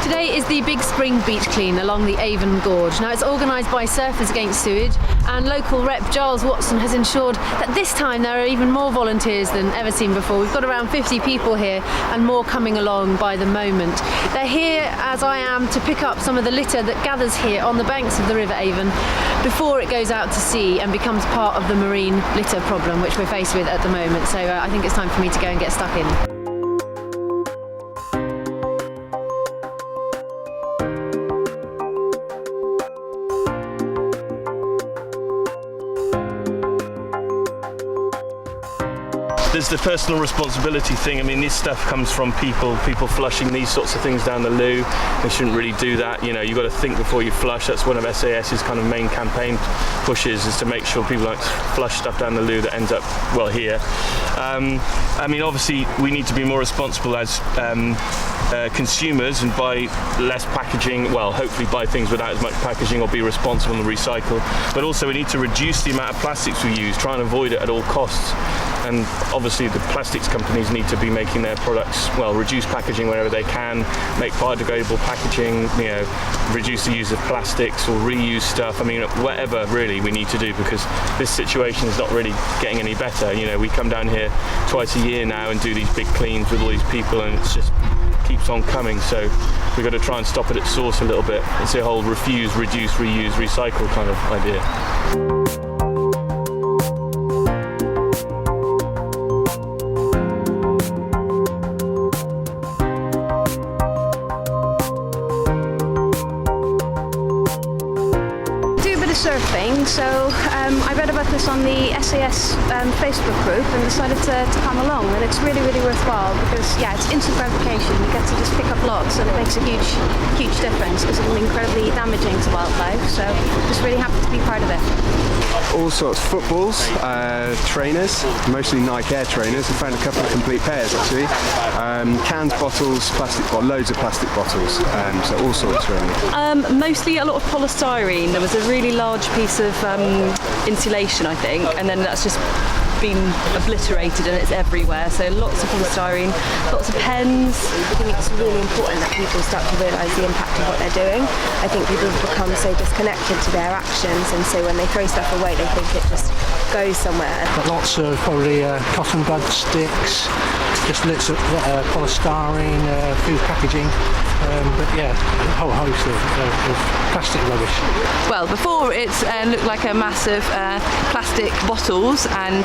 Today is the Big Spring Beach Clean along the Avon Gorge. Now it's organised by Surfers Against Sewage, and local rep Giles Watson has ensured that this time there are even more volunteers than ever seen before. We've got around 50 people here and more coming along by the moment. They're here, as I am, to pick up some of the litter that gathers here on the banks of the River Avon before it goes out to sea and becomes part of the marine litter problem which we're faced with at the moment. So I think it's time for me to go and get stuck in. There's the personal responsibility thing. I mean, this stuff comes from people flushing these sorts of things down the loo. They shouldn't really do that. You know, you've got to think before you flush. That's one of SAS's kind of main campaign pushes, is to make sure people don't flush stuff down the loo that ends up, well, here. I mean, obviously, we need to be more responsible as consumers and buy less packaging, well, hopefully buy things without as much packaging or be responsible and recycle. But also we need to reduce the amount of plastics we use, try and avoid it at all costs. And obviously the plastics companies need to be making their products, well, reduce packaging wherever they can, make biodegradable packaging, you know, reduce the use of plastics or reuse stuff. I mean, whatever really we need to do, because this situation is not really getting any better. You know, we come down here twice a year now and do these big cleans with all these people, and it's just keeps on coming. So we've got to try and stop it at source a little bit. It's a whole refuse, reduce, reuse, recycle kind of idea. Surfing, so I read about this on the SAS Facebook group and decided to come along, and it's really worthwhile because, yeah, it's instant gratification. You get to just pick up lots and it makes a huge difference because it can be incredibly damaging to wildlife, so just really happy to be part of it. All sorts of footballs, trainers, mostly Nike Air trainers. I found a couple of complete pairs actually. Cans, bottles, loads of plastic bottles, so all sorts really. Mostly a lot of polystyrene. There was a really large piece of insulation, I think, and then that's just been obliterated and it's everywhere. So lots of polystyrene, lots of pens. I think it's really important that people start to realise the impact of what they're doing. I think people have become so disconnected to their actions, and so when they throw stuff away they think it just goes somewhere. But lots of probably cotton bud sticks, just lots of polystyrene, food packaging, but yeah, a whole host of plastic rubbish. Well, before it looked like a massive plastic bottles and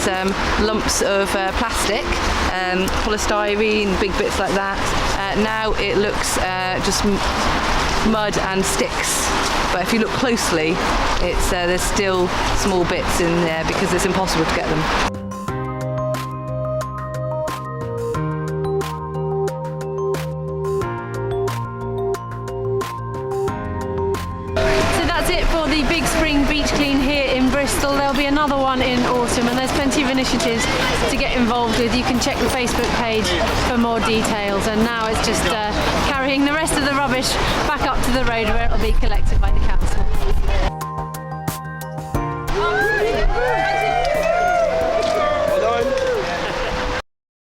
lumps of plastic, polystyrene, big bits like that. Now it looks just mud and sticks. But if you look closely, there's still small bits in there because it's impossible to get them. That's it for the Big Spring Beach Clean here in Bristol. There'll be another one in autumn, and there's plenty of initiatives to get involved with. You can check the Facebook page for more details, and now it's just carrying the rest of the rubbish back up to the road where it'll be collected by the council.